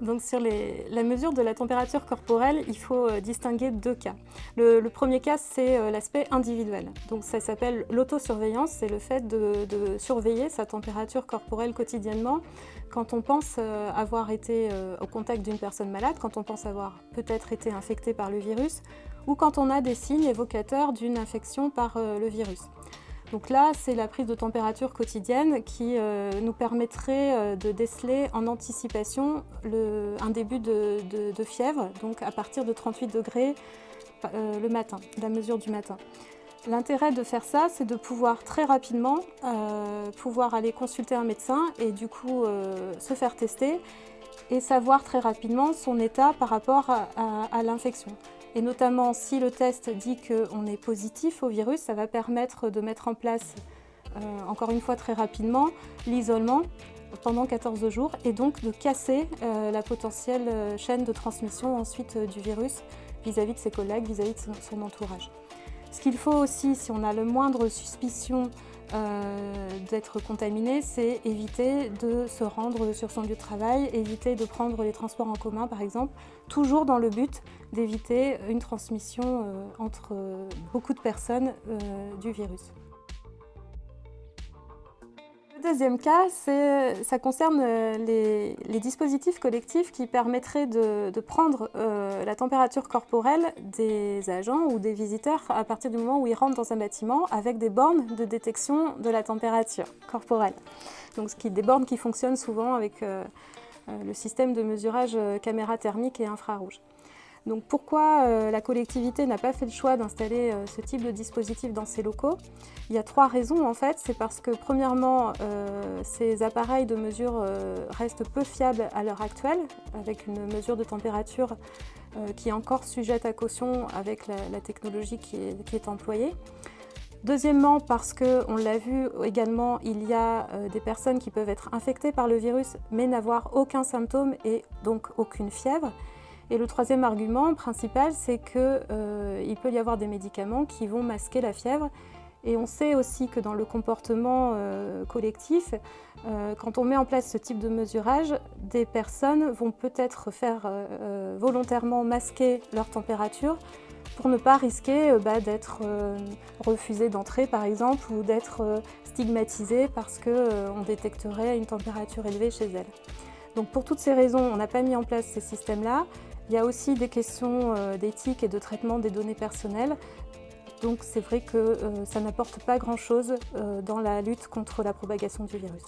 Donc sur la mesure de la température corporelle, il faut distinguer deux cas. Le premier cas, c'est l'aspect individuel. Donc ça s'appelle l'autosurveillance, c'est le fait de surveiller sa température corporelle quotidiennement quand on pense avoir été au contact d'une personne malade, quand on pense avoir peut-être été infecté par le virus, ou quand on a des signes évocateurs d'une infection par le virus. Donc là, c'est la prise de température quotidienne qui nous permettrait de déceler en anticipation un début de fièvre, donc à partir de 38 degrés le matin, la mesure du matin. L'intérêt de faire ça, c'est de pouvoir très rapidement pouvoir aller consulter un médecin et du coup se faire tester et savoir très rapidement son état par rapport à l'infection. Et notamment si le test dit qu'on est positif au virus, ça va permettre de mettre en place, encore une fois très rapidement, l'isolement pendant 14 jours et donc de casser la potentielle chaîne de transmission ensuite du virus vis-à-vis de ses collègues, vis-à-vis de son entourage. Ce qu'il faut aussi, si on a le moindre suspicion d'être contaminé, c'est éviter de se rendre sur son lieu de travail, éviter de prendre les transports en commun par exemple, toujours dans le but d'éviter une transmission entre beaucoup de personnes du virus. Le deuxième cas, ça concerne les dispositifs collectifs qui permettraient de prendre la température corporelle des agents ou des visiteurs à partir du moment où ils rentrent dans un bâtiment avec des bornes de détection de la température corporelle. Donc, des bornes qui fonctionnent souvent avec le système de mesurage caméra thermique et infrarouge. Donc pourquoi la collectivité n'a pas fait le choix d'installer ce type de dispositif dans ses locaux? Il y a trois raisons en fait. C'est parce que premièrement, ces appareils de mesure restent peu fiables à l'heure actuelle, avec une mesure de température qui est encore sujette à caution avec la technologie qui est employée. Deuxièmement, parce qu'on l'a vu également, il y a des personnes qui peuvent être infectées par le virus mais n'avoir aucun symptôme et donc aucune fièvre. Et le troisième argument principal, c'est qu'il peut y avoir des médicaments qui vont masquer la fièvre. Et on sait aussi que dans le comportement collectif, quand on met en place ce type de mesurage, des personnes vont peut-être faire volontairement masquer leur température pour ne pas risquer d'être refusées d'entrer par exemple ou d'être stigmatisées parce qu'on détecterait une température élevée chez elles. Donc pour toutes ces raisons, on n'a pas mis en place ces systèmes-là. Il y a aussi des questions d'éthique et de traitement des données personnelles. Donc c'est vrai que ça n'apporte pas grand-chose dans la lutte contre la propagation du virus.